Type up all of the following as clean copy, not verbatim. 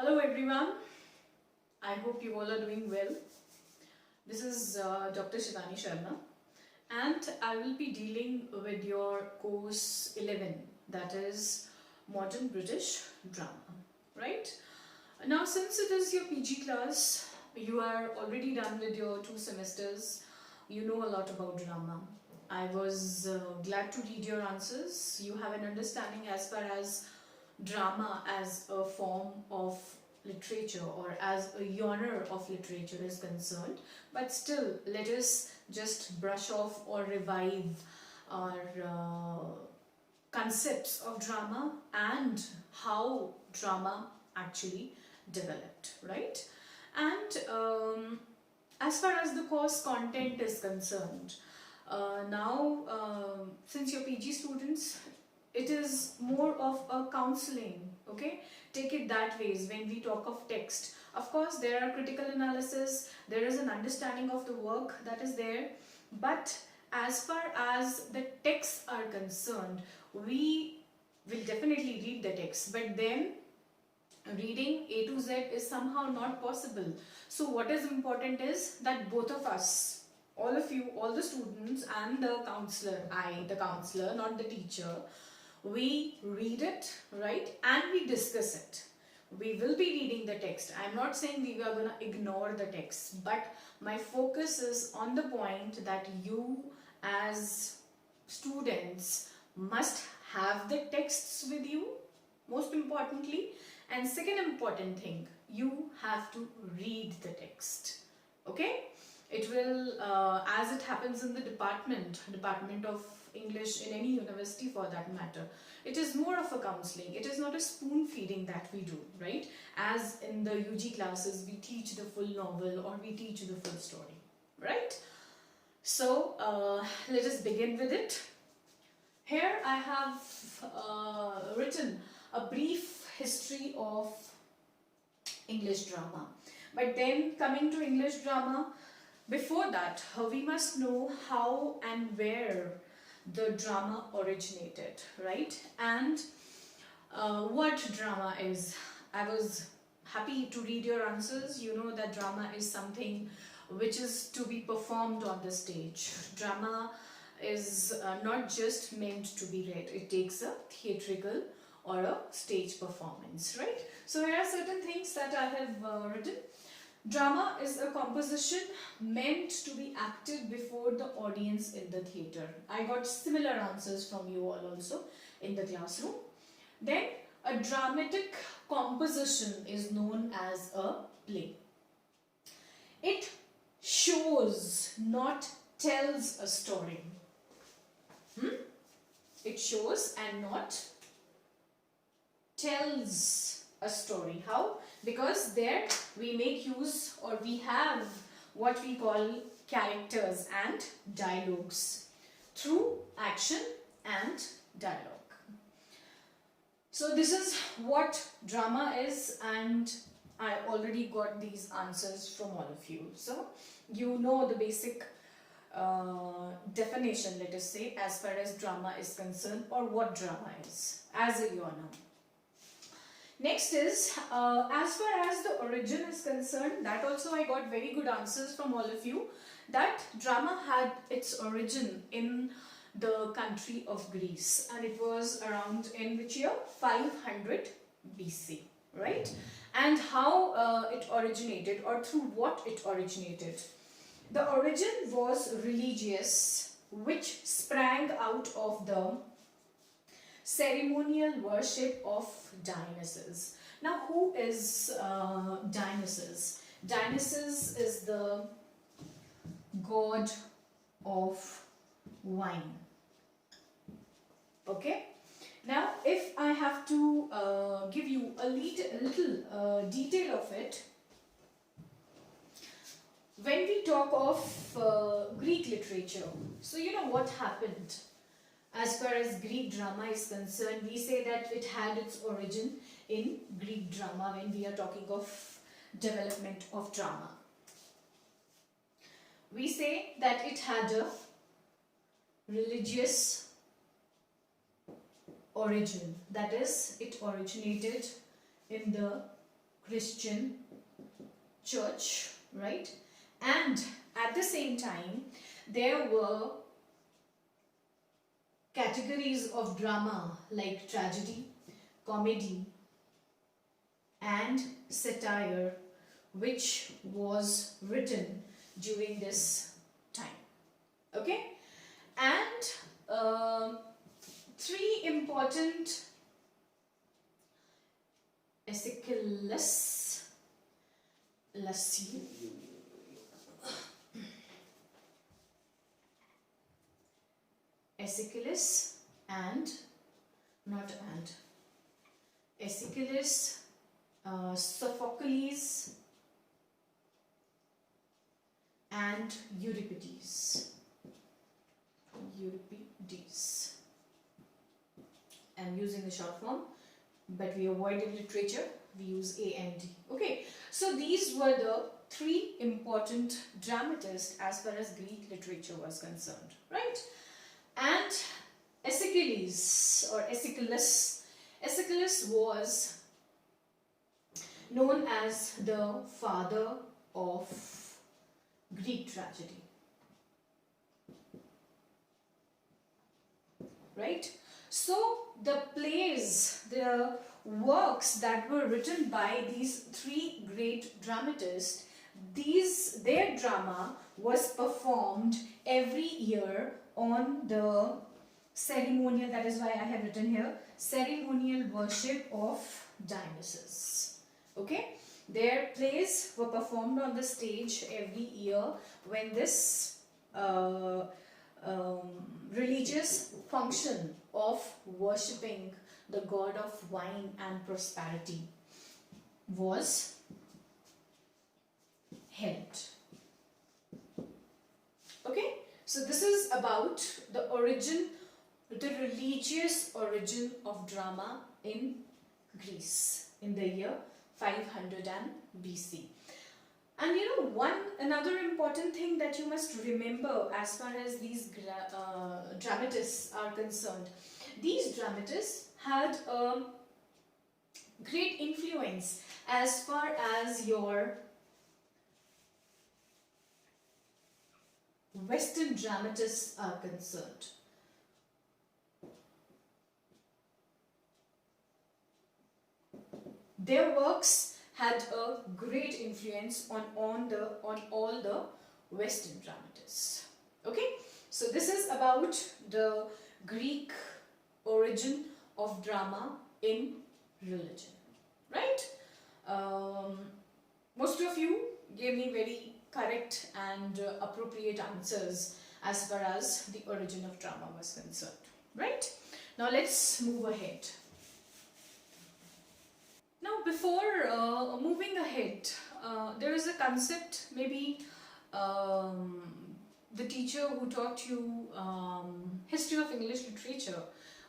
Hello everyone, I hope you all are doing well. This is Dr. Shivani Sharma and I will be dealing with your course 11, that is Modern British Drama, right? Now since it is your PG class, you are already done with your 2 semesters, you know a lot about drama. I was glad to read your answers. You have an understanding as far as drama as a form of literature or as a genre of literature is concerned, but still let us just brush off or revive our concepts of drama and how drama actually developed, right? And as far as the course content is concerned, now since you're PG students, it is more of a counseling, okay? Take it that ways when we talk of text. Of course, there are critical analysis, there is an understanding of the work that is there, but as far as the texts are concerned, we will definitely read the text, but then reading A to Z is somehow not possible. So what is important is that both of us, all of you, all the students and the counselor, the counselor, not the teacher, we read it, right, and we discuss it. We will be reading the text. I'm not saying we are going to ignore the text, but my focus is on the point that you as students must have the texts with you, most importantly, and second important thing, you have to read the text, okay? It will, as it happens in the department of English in any university for that matter, it is more of a counseling. It is not a spoon feeding that we do, right? As in the UG classes, we teach the full novel or we teach the full story, right? So let us begin with it. Here I have written a brief history of English drama. But then coming to English drama, before that, we must know how and where the drama originated, right? And what drama is. I was happy to read your answers. You know that drama is something which is to be performed on the stage. Drama is not just meant to be read. It takes a theatrical or a stage performance, right? So here are certain things that I have written. Drama is a composition meant to be acted before the audience in the theatre. I got similar answers from you all also in the classroom. Then a dramatic composition is known as a play. It shows, not tells a story. It shows and not tells a story. How? Because there we make use or we have what we call characters and dialogues through action and dialogue. So this is what drama is, and I already got these answers from all of you. So you know the basic definition, let us say, as far as drama is concerned, or what drama is as a genre. Next is, as far as the origin is concerned, that also I got very good answers from all of you, that drama had its origin in the country of Greece, and it was around in which year? 500 BC, right? And how it originated, or through what it originated. The origin was religious, which sprang out of the ceremonial worship of Dionysus. Now, who is Dionysus? Dionysus is the god of wine. Okay? Now, if I have to give you a little detail of it, when we talk of Greek literature, so you know what happened. As far as Greek drama is concerned, we say that it had its origin in Greek drama when we are talking of development of drama. We say that it had a religious origin, that is, it originated in the Christian church, right? And at the same time, there were categories of drama like tragedy, comedy, and satire, which was written during this time. Okay, and three important Aeschylus. Let's see. Aeschylus and not and Aeschylus, Sophocles, and Euripides. Euripides. I'm using the short form, but we avoid in literature, we use A and D. Okay, so these were the three important dramatists as far as Greek literature was concerned, right? And Aeschylus or Aeschylus was known as the father of Greek tragedy, right? So the plays, the works that were written by these three great dramatists, their drama was performed every year on the ceremonial, that is why I have written here, ceremonial worship of Dionysus. Okay, their plays were performed on the stage every year when this religious function of worshipping the god of wine and prosperity was held. Okay, so this is about the religious origin of drama in Greece in the year 500 BC. And you know, another important thing that you must remember as far as these dramatists are concerned, these dramatists had a great influence as far as your Western dramatists are concerned. Their works had a great influence on all the Western dramatists. Okay, so this is about the Greek origin of drama in religion, right? Most of you gave me very correct and appropriate answers as far as the origin of drama was concerned, right? Now let's move ahead. Now before moving ahead, there is a concept, maybe the teacher who taught you history of English literature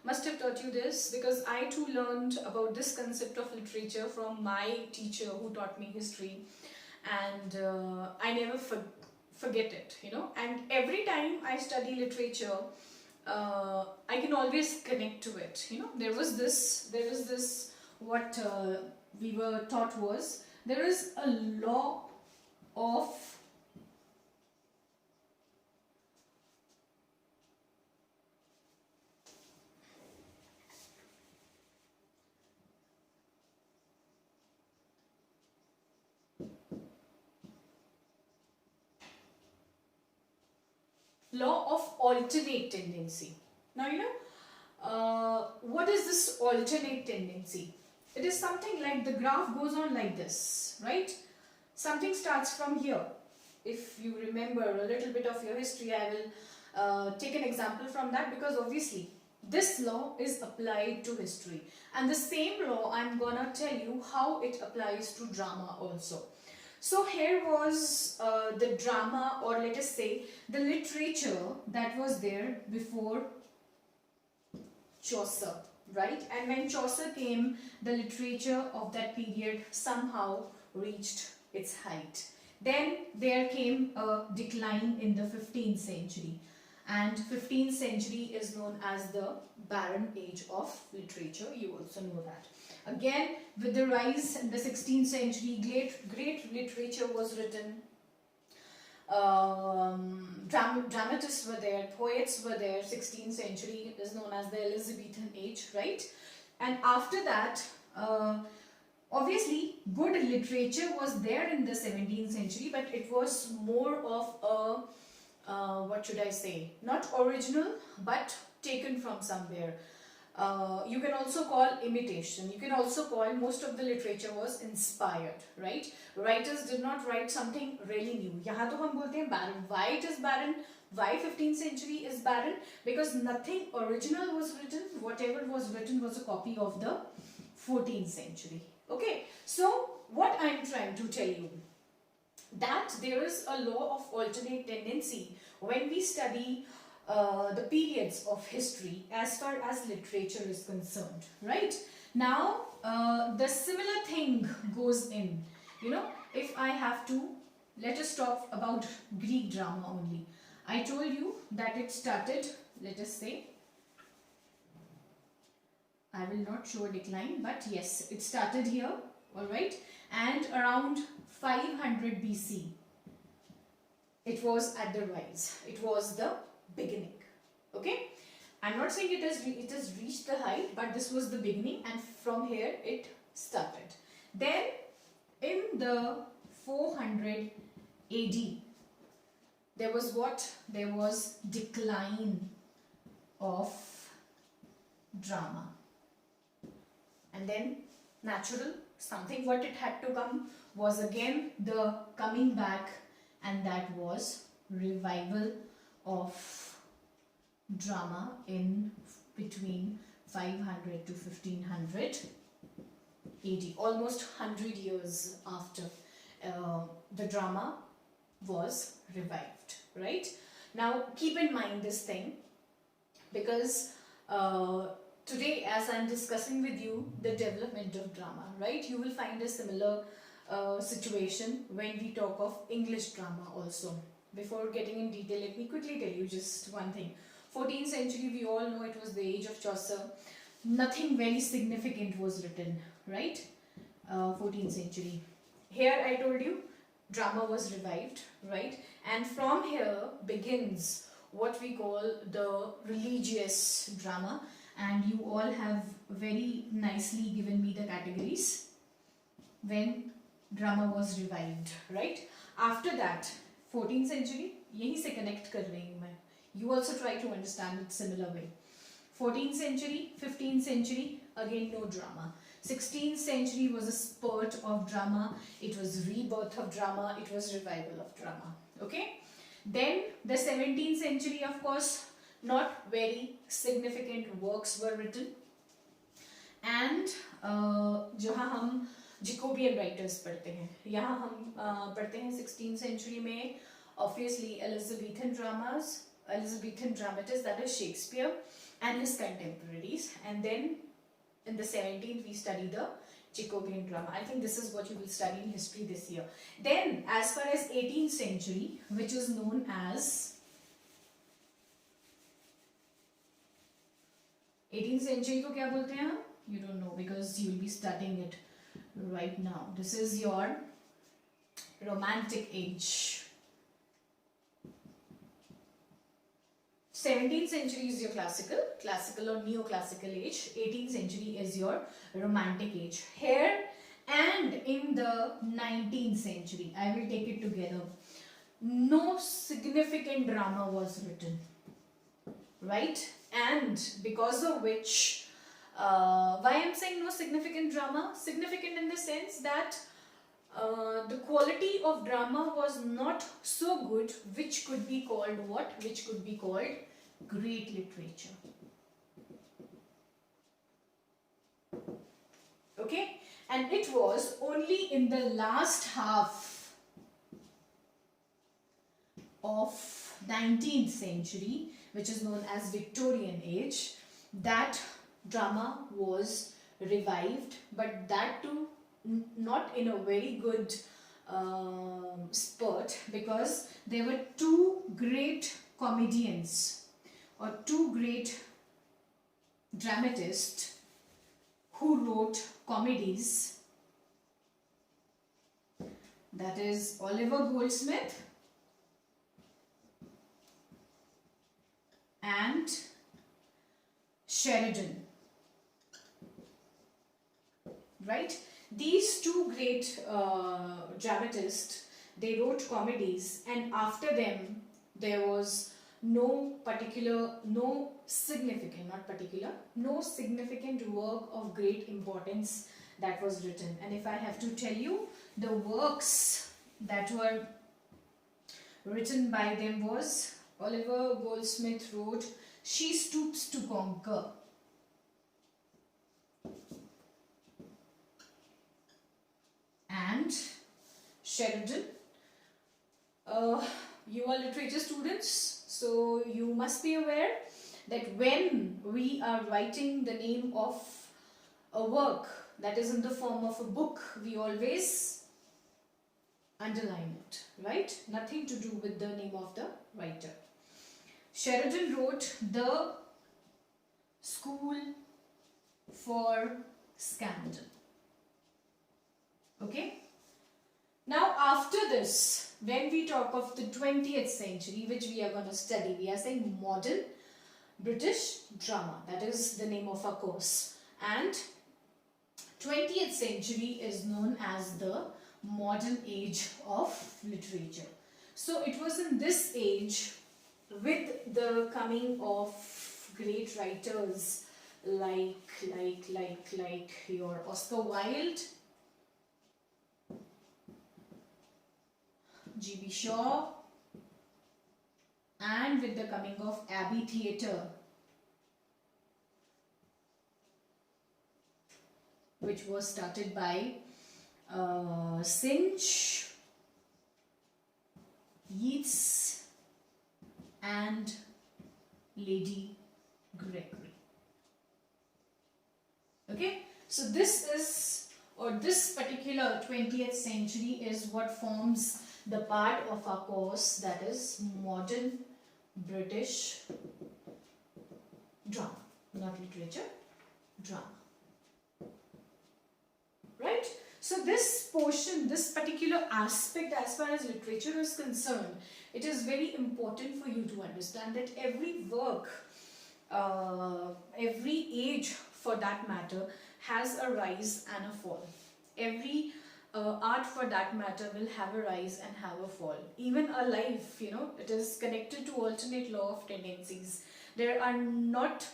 must have taught you this, because I too learned about this concept of literature from my teacher who taught me history, and I never forget it, you know, and every time I study literature, I can always connect to it, you know. There is this what we were taught was, there is a law of alternate tendency. Now you know, what is this alternate tendency? It is something like the graph goes on like this, right? Something starts from here. If you remember a little bit of your history, I will take an example from that, because obviously this law is applied to history, and the same law I'm gonna tell you how it applies to drama also. So here was the drama, or let us say the literature that was there before Chaucer, right? And when Chaucer came, the literature of that period somehow reached its height. Then there came a decline in the 15th century, and 15th century is known as the barren age of literature. You also know that. Again, with the rise in the 16th century, great literature was written. Dramatists were there, poets were there. 16th century is known as the Elizabethan age, right? And after that, obviously, good literature was there in the 17th century, but it was more of a, what should I say, not original, but taken from somewhere. You can also call imitation. You can also call most of the literature was inspired, right? Writers did not write something really new. यहाँ तो हम बोलते हैं barren. Why it is barren? Why 15th century is barren? Because nothing original was written. Whatever was written was a copy of the 14th century. Okay, so what I am trying to tell you, that there is a law of alternate tendency when we study the periods of history as far as literature is concerned, right? Now, the similar thing goes in, you know, if I have to, let us talk about Greek drama only. I told you that it started, let us say, I will not show a decline, but yes, it started here, alright, and around 500 BC, it was at the rise. It was the beginning. Okay, I'm not saying it has reached the height, but this was the beginning, and from here it started. Then in the 400 AD, there was what? There was decline of drama, and then natural, something what it had to come was again the coming back, and that was revival of drama in between 500 to 1500 AD, almost 100 years after the drama was revived, right? Now keep in mind this thing, because today as I'm discussing with you the development of drama, right, you will find a similar situation when we talk of English drama also. Before getting in detail, let me quickly tell you just one thing. 14th century, we all know it was the age of Chaucer. Nothing very significant was written, right? 14th century. Here I told you drama was revived, right? And from here begins what we call the religious drama, and you all have very nicely given me the categories when drama was revived, right? After that, 14th century, यहीं से connect कर रही हूँ मैं. You also try to understand it similar way. 14th century, 15th century, again no drama. 16th century was a spurt of drama. It was rebirth of drama. It was revival of drama. Okay. Then the 17th century, of course, not very significant works were written. And जहाँ हम Jacobean writers पढ़ते हैं, यहाँ हम पढ़ते हैं 16th century में obviously Elizabethan dramas, Elizabethan dramatists, that is Shakespeare and his contemporaries. And then in the 17th we study the Jacobean drama. I think this is what you will study in history this year. Then as far as 18th century, which is known as 18th century को क्या बोलते हैं हम? You don't know because you will be studying it right now. This is your Romantic age. 17th century is your classical or neoclassical age. 18th century is your Romantic age. Here and in the 19th century, I will take it together, no significant drama was written, right? And because of which, why I am saying no significant drama? Significant in the sense that the quality of drama was not so good, which could be called what? Which could be called great literature. Okay, and it was only in the last half of 19th century, which is known as Victorian age, that drama was revived, but that too not in a very good spurt, because there were two great comedians or two great dramatists who wrote comedies, that is Oliver Goldsmith and Sheridan, right? These two great dramatists, they wrote comedies, and after them there was no significant work of great importance that was written. And if I have to tell you, the works that were written by them was Oliver Goldsmith wrote She Stoops to Conquer, and Sheridan, you are literature students, so you must be aware that when we are writing the name of a work that is in the form of a book, we always underline it, right? Nothing to do with the name of the writer. Sheridan wrote The School for Scandal. Okay? Now after this, when we talk of the 20th century, which we are going to study, we are saying modern British drama. That is the name of our course. And 20th century is known as the modern age of literature. So it was in this age, with the coming of great writers like your Oscar Wilde, G.B. Shaw, and with the coming of Abbey Theatre, which was started by Synge, Yeats and Lady Gregory. Okay, so this is, or this particular 20th century is what forms the part of our course, that is modern British drama, not literature, drama. Right? So this portion, this particular aspect as far as literature is concerned, it is very important for you to understand that every work, every age for that matter, has a rise and a fall. Every art for that matter will have a rise and have a fall. Even a life, it is connected to alternate law of tendencies. There are not,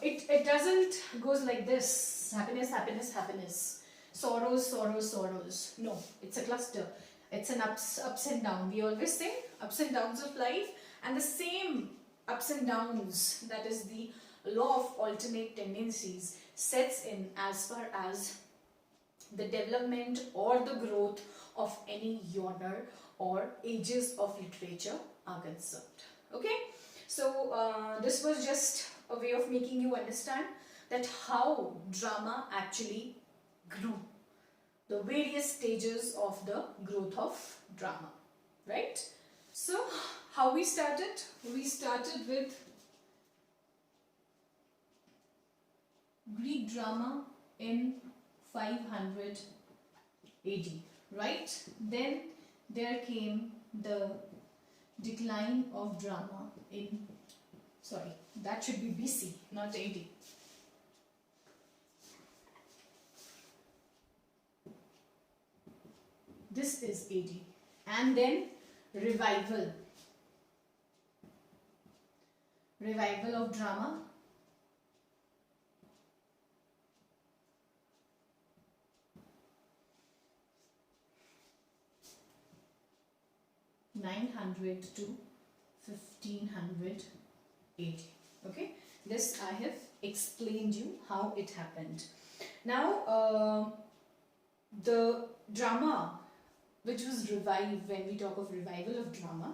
it doesn't goes like this, happiness, happiness, happiness, sorrows, sorrows, sorrows. No, it's a cluster. It's an ups and downs. We always say ups and downs of life, and the same ups and downs, that is the law of alternate tendencies, sets in as far as the development or the growth of any genre or ages of literature are concerned. Okay, so this was just a way of making you understand that how drama actually grew, the various stages of the growth of drama, right? So how we started? We started with Greek drama in 500 AD, right? Then there came the decline of drama in, sorry, that should be BC, not AD. This is AD. And then revival of drama, (900 to 1500 AD). Okay, this I have explained you how it happened. Now the drama which was revived, when we talk of revival of drama,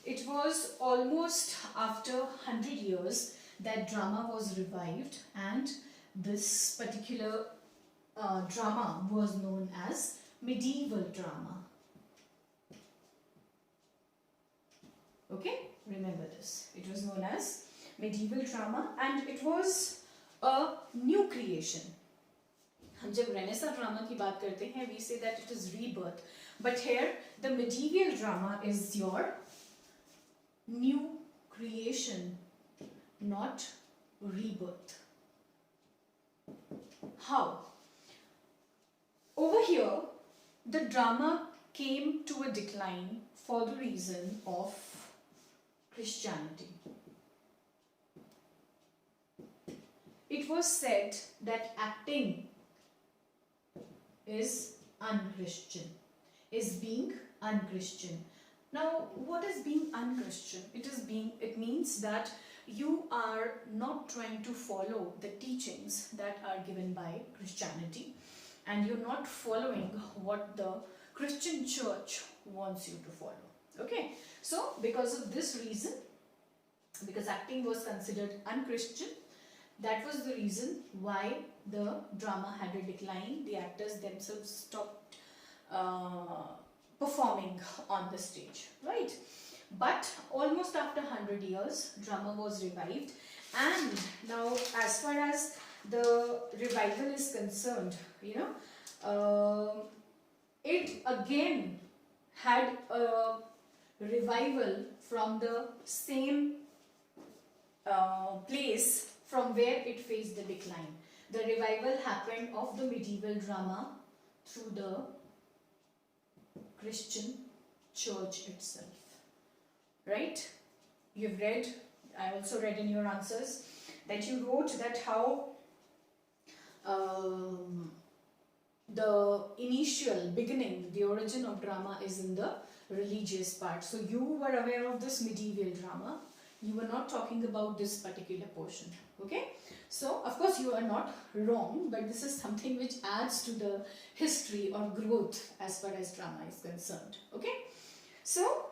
it was almost after 100 years that drama was revived, and this particular drama was known as medieval drama. Okay, remember this. It was known as medieval drama, and it was a new creation. हम जब renaissance drama की बात करते हैं, we say that it is rebirth, but here the medieval drama is your new creation, not rebirth. How? Over here, the drama came to a decline for the reason of Christianity. It was said that acting is unchristian, is being unchristian. Now, what is being unchristian? It means that you are not trying to follow the teachings that are given by Christianity, and you're not following what the Christian church wants you to follow. Okay, so because of this reason, because acting was considered unchristian, that was the reason why the drama had a decline. The actors themselves stopped performing on the stage, right? But almost after 100 years, drama was revived, and now as far as the revival is concerned, it again had a revival from the same place from where it faced the decline. The revival happened of the medieval drama through the Christian church itself, right? You've read, I also read in your answers that you wrote that how the initial beginning, the origin of drama is in the religious part. So you were aware of this medieval drama, you were not talking about this particular portion. Okay, so of course you are not wrong, but this is something which adds to the history or growth as far as drama is concerned. Okay, so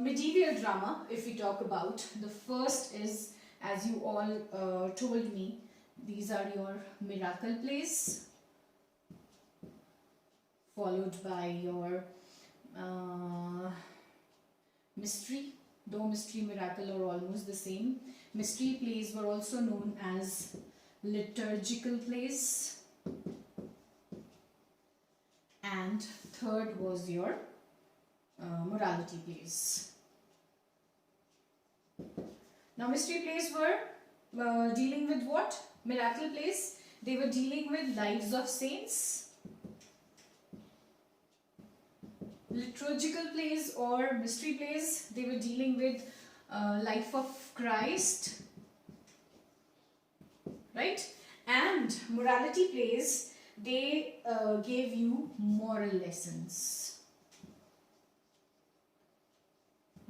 medieval drama, if we talk about, the first is, as you all told me, these are your miracle plays, followed by your mystery, though mystery miracle are almost the same. Mystery plays were also known as liturgical plays, and third was your morality plays. Now mystery plays were dealing with what? Miracle plays, they were dealing with lives of saints. Liturgical plays or mystery plays, they were dealing with life of Christ, right? And morality plays, they gave you moral lessons,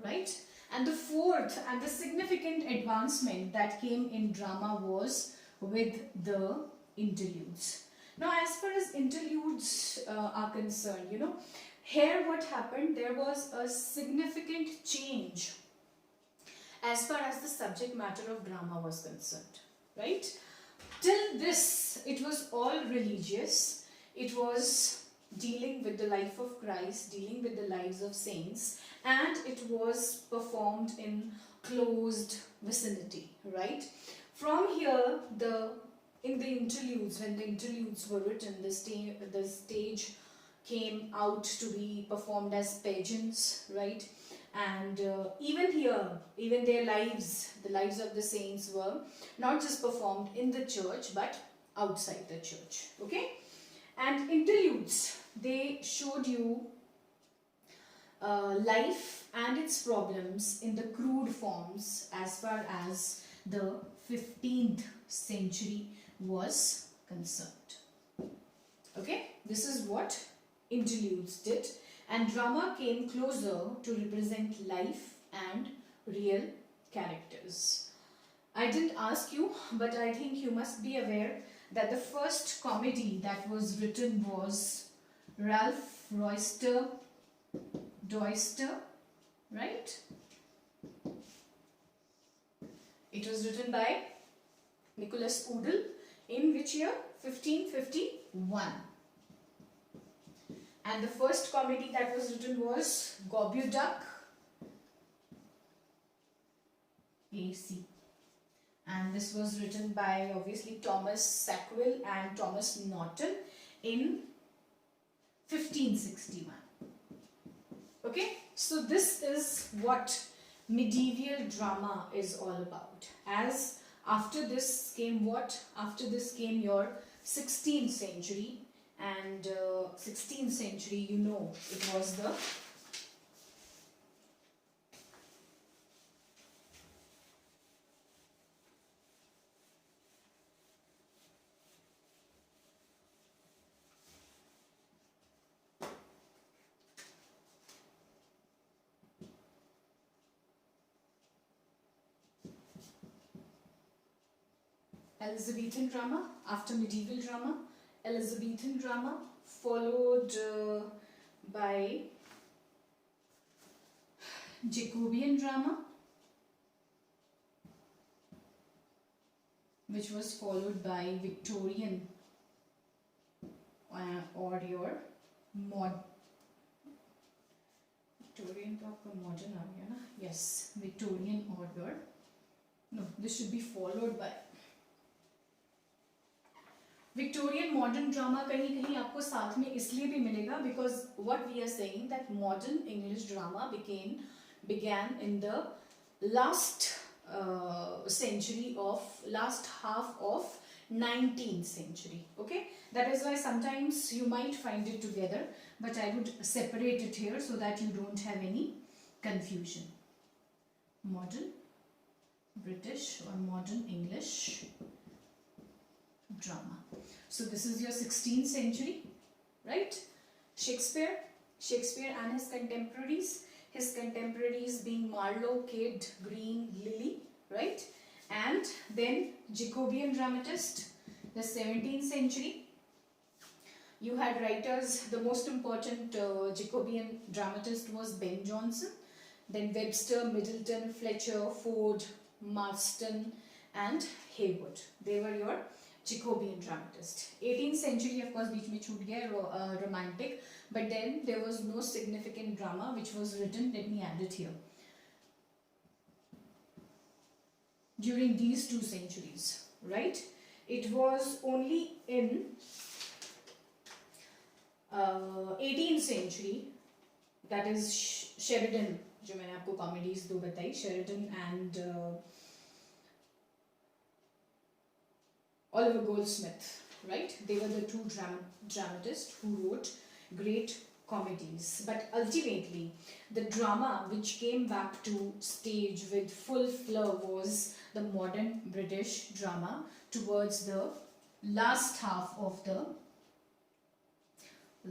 right? And the fourth and the significant advancement that came in drama was with the interludes. Now, as far as interludes are concerned, here what happened, there was a significant change as far as the subject matter of drama was concerned, right? Till this, it was all religious. It was dealing with the life of Christ, dealing with the lives of saints, and it was performed in closed vicinity, right? From here, in the interludes, when the interludes were written, the stage came out to be performed as pageants, right? And even here, even their lives, the lives of the saints were not just performed in the church but outside the church, okay? And interludes, they showed you life and its problems in the crude forms as far as the 15th century was concerned. Okay, this is what interludes did, and drama came closer to represent life and real characters. I didn't ask you, but I think you must be aware that the first comedy that was written was Ralph Roister Doyster, right? It was written by Nicholas Udall in which year? 1551. And the first comedy that was written was Gobbledygook AC. and this was written by obviously Thomas Sackville and Thomas Norton in 1561. Okay, so this is what medieval drama is all about. As after this came what? After this came your 16th century, and 16th century, you know, it was the Elizabethan drama. After medieval drama, Elizabethan drama, followed by Jacobean drama, which was followed by Victorian or your Victorian का आपका modern आ गया ना? Yes, Victorian or your, no, this should be followed by Victorian modern drama. कहीं कहीं आपको साथ में इसलिए भी मिलेगा because what we are saying that modern English drama began in the last century of last half of 19th century. Okay, that is why sometimes you might find it together, but I would separate it here so that you don't have any confusion. Modern British or modern English drama. So this is your 16th century, right? Shakespeare and his contemporaries being Marlowe, Kidd, Green, Lilly, right? And then Jacobean dramatist, the 17th century. You had writers, the most important Jacobean dramatist was Ben Jonson, then Webster, Middleton, Fletcher, Ford, Marston and Heywood. They were your Jacobean dramatist. 18th century, of course, बीच में छूट गया romantic, but then there was no significant drama which was written. Let me add it here. During these two centuries, right? It was only in 18th century, that is Sheridan, जो मैंने आपको comedies दो बताई, Sheridan and Oliver Goldsmith, right? They were the two dramatists who wrote great comedies. But ultimately, the drama which came back to stage with full flow was the modern British drama towards the last half of the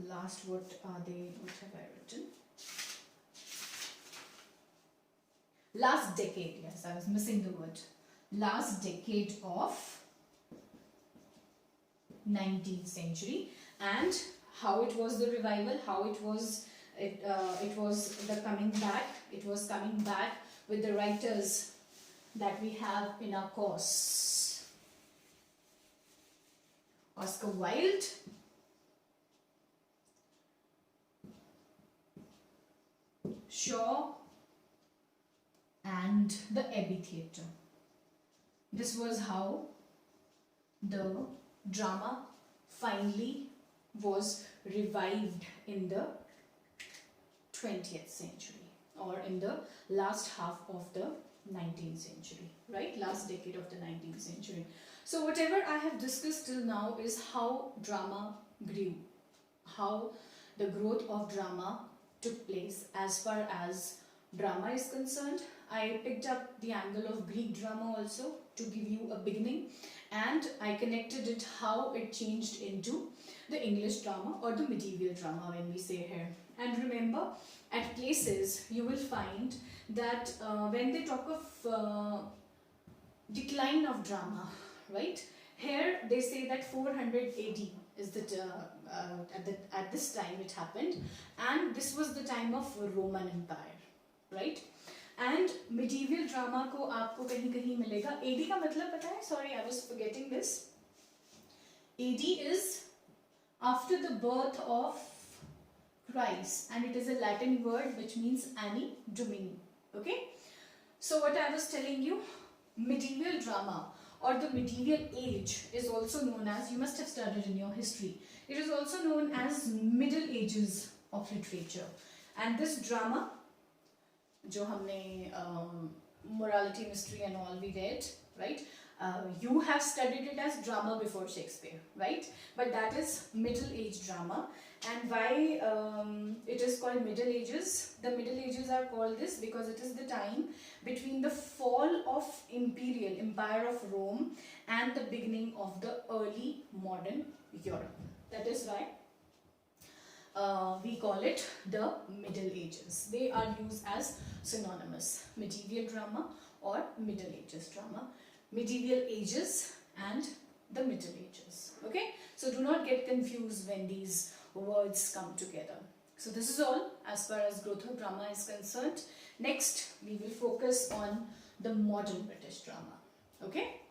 last, what have I written? Last decade, yes, I was missing the word. Last decade of 19th century, and how it was the revival, how it was the coming back. It was coming back with the writers that we have in our course. Oscar Wilde, Shaw and the Abbey Theatre. This was how the drama finally was revived in the 20th century, or in the last half of the 19th century, right? Last decade of the 19th century. So whatever I have discussed till now is how drama grew, how the growth of drama took place as far as drama is concerned. I picked up the angle of Greek drama also to give you a beginning, and I connected it how it changed into the English drama or the medieval drama when we say here. And remember, at places you will find that when they talk of decline of drama, right? Here they say that 400 AD is the at this time it happened, and this was the time of Roman Empire, right? And medieval drama को आपको कहीं कहीं मिलेगा. AD का मतलब पता है? Sorry, I was forgetting this. AD is after the birth of Christ, and it is a Latin word which means Anno Domini. Okay. So what I was telling you, medieval drama or the medieval age is also known as, you must have studied in your history, it is also known as Middle Ages of literature. And this drama, जो हमने morality, mystery and all we read, right? You have studied it as drama before Shakespeare, right? But that is Middle Age drama. And why it is called Middle Ages? The Middle Ages are called this because it is the time between the fall of Empire of Rome and the beginning of the early modern Europe. That is why we call it the Middle Ages. They are used as synonymous, medieval drama or Middle Ages drama, medieval ages and the Middle Ages. Okay, so do not get confused when these words come together. So this is all as far as growth of drama is concerned. Next we will focus on the modern British drama. Okay,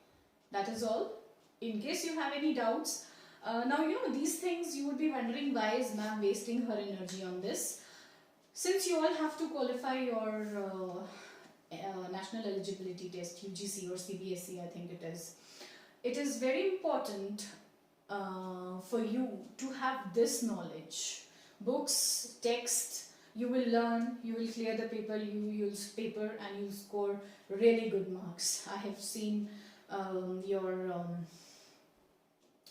that is all. In case you have any doubts, now you know these things, you would be wondering why is ma'am wasting her energy on this. Since you all have to qualify your national eligibility test, UGC or CBSE I think it is very important for you to have this knowledge. Books, text, you will learn, you will clear the paper, you use paper and you score really good marks. I have seen your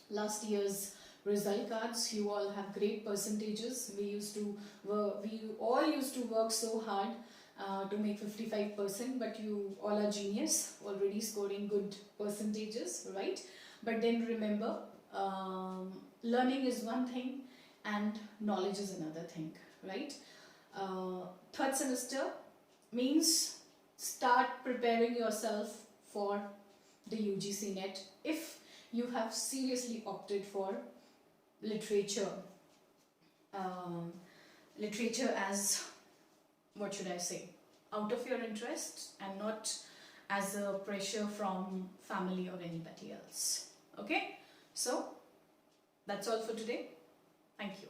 last year's result cards. You all have great percentages. We all used to work so hard to make 55%, but you all are genius, already scoring good percentages, right? But then remember, learning is one thing and knowledge is another thing, right? Third semester means start preparing yourself for the UGC NET if you have seriously opted for literature. Literature as, what should I say, out of your interest and not as a pressure from family or anybody else. Okay, so that's all for today. Thank you.